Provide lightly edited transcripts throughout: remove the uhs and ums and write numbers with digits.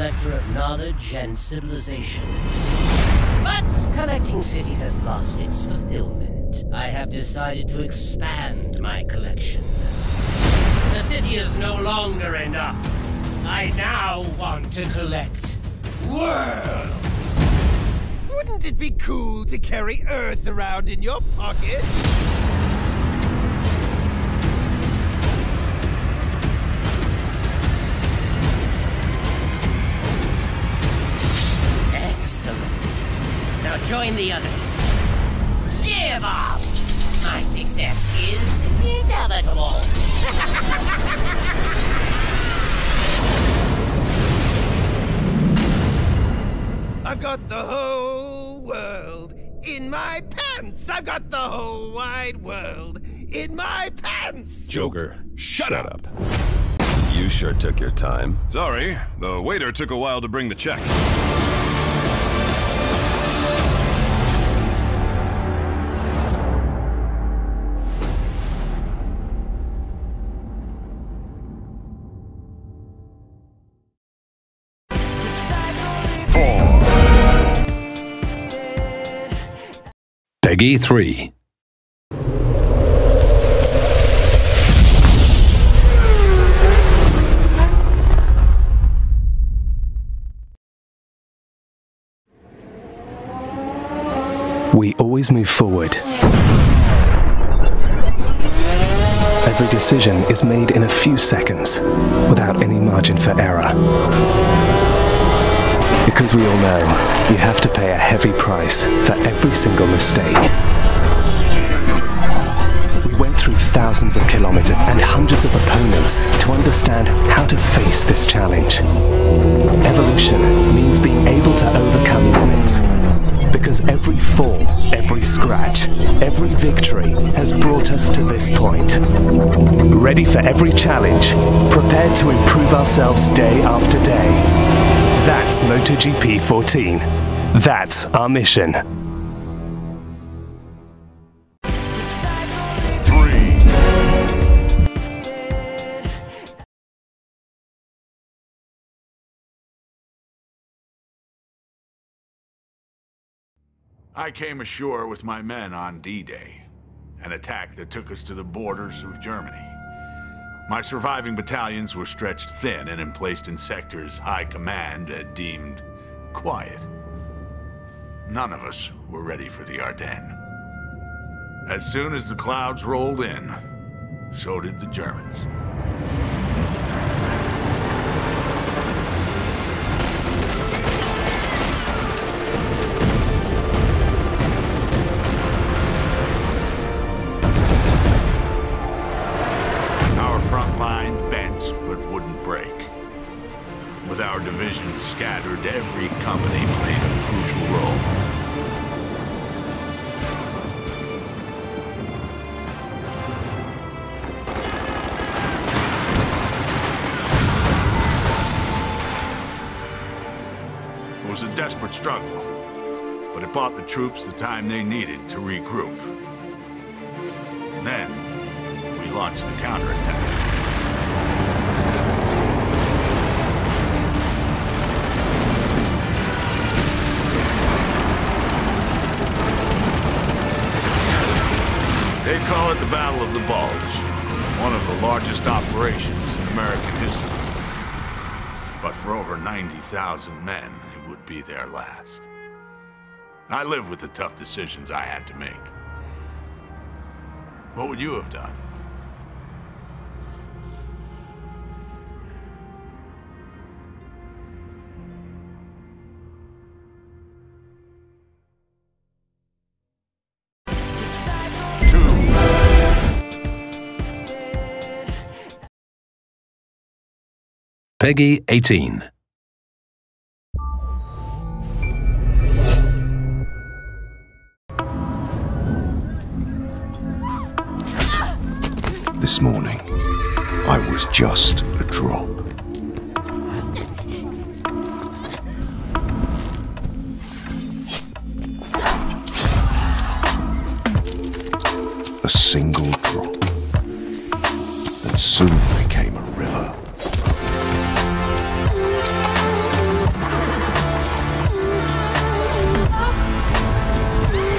collector of knowledge and civilizations. But collecting cities has lost its fulfillment. I have decided to expand my collection. The city is no longer enough. I now want to collect worlds. Wouldn't it be cool to carry Earth around in your pocket? Excellent. Now join the others. Give up! My success is inevitable. I've got the whole world in my pants. I've got the whole wide world in my pants. Joker, shut up. You sure took your time. Sorry, the waiter took a while to bring the check. Peggy 3. We always move forward. Every decision is made in a few seconds, without any margin for error. Because we all know, you have to pay a heavy price for every single mistake. We went through thousands of kilometers and hundreds of opponents to understand how to face this challenge. Evolution means being able to overcome limits. Because every fall, every scratch, every victory has brought us to this point. Ready for every challenge, prepared to improve ourselves day after day. That's Motogp 14. That's our mission. 3. I came ashore with my men on D-Day, an attack that took us to the borders of Germany. My surviving battalions were stretched thin and emplaced in sectors high command had deemed quiet. None of us were ready for the Ardennes. As soon as the clouds rolled in, so did the Germans. With our divisions scattered, every company played a crucial role. It was a desperate struggle, but it bought the troops the time they needed to regroup. And then, we launched the counterattack. They call it the Battle of the Bulge, one of the largest operations in American history. But for over 90,000 men, it would be their last. I live with the tough decisions I had to make. What would you have done? Peggy 18. This morning, I was just a drop. A single drop that soon became a river.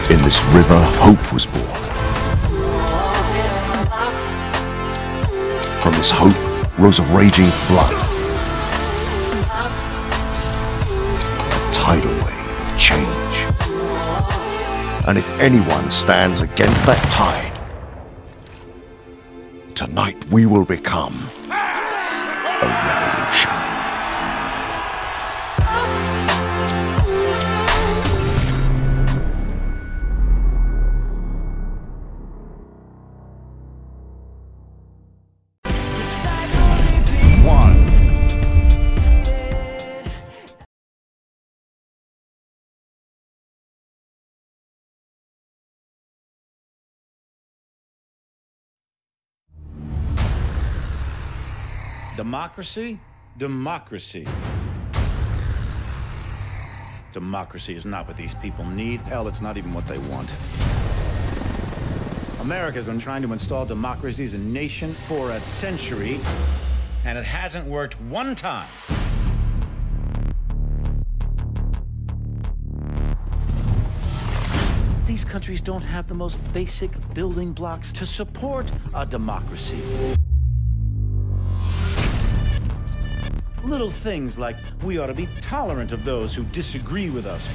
In this river, hope was born. From this hope rose a raging flood. A tidal wave of change. And if anyone stands against that tide, tonight we will become a revolution. Democracy? Democracy. Democracy is not what these people need. Hell, it's not even what they want. America's been trying to install democracies in nations for a century, and it hasn't worked one time. These countries don't have the most basic building blocks to support a democracy. Little things like we ought to be tolerant of those who disagree with us.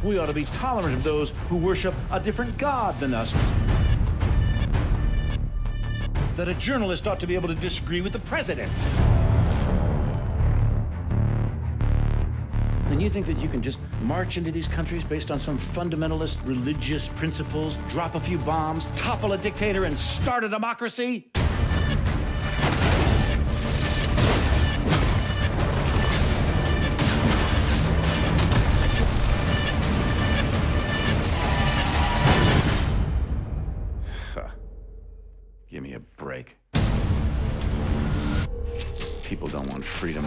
We ought to be tolerant of those who worship a different God than us. That a journalist ought to be able to disagree with the president. And you think that you can just march into these countries based on some fundamentalist religious principles, drop a few bombs, topple a dictator, and start a democracy? Give me a break. People don't want freedom.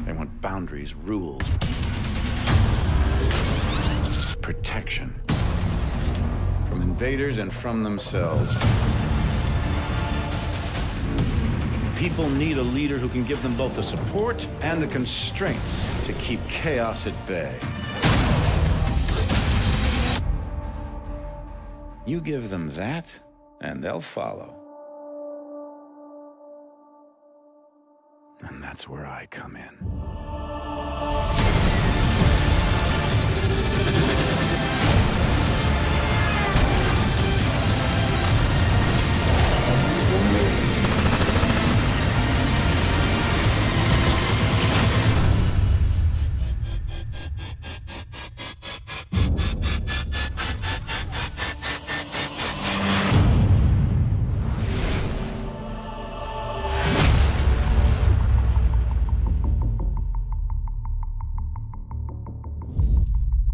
They want boundaries, rules, protection from invaders and from themselves. People need a leader who can give them both the support and the constraints to keep chaos at bay. You give them that, and they'll follow. And that's where I come in.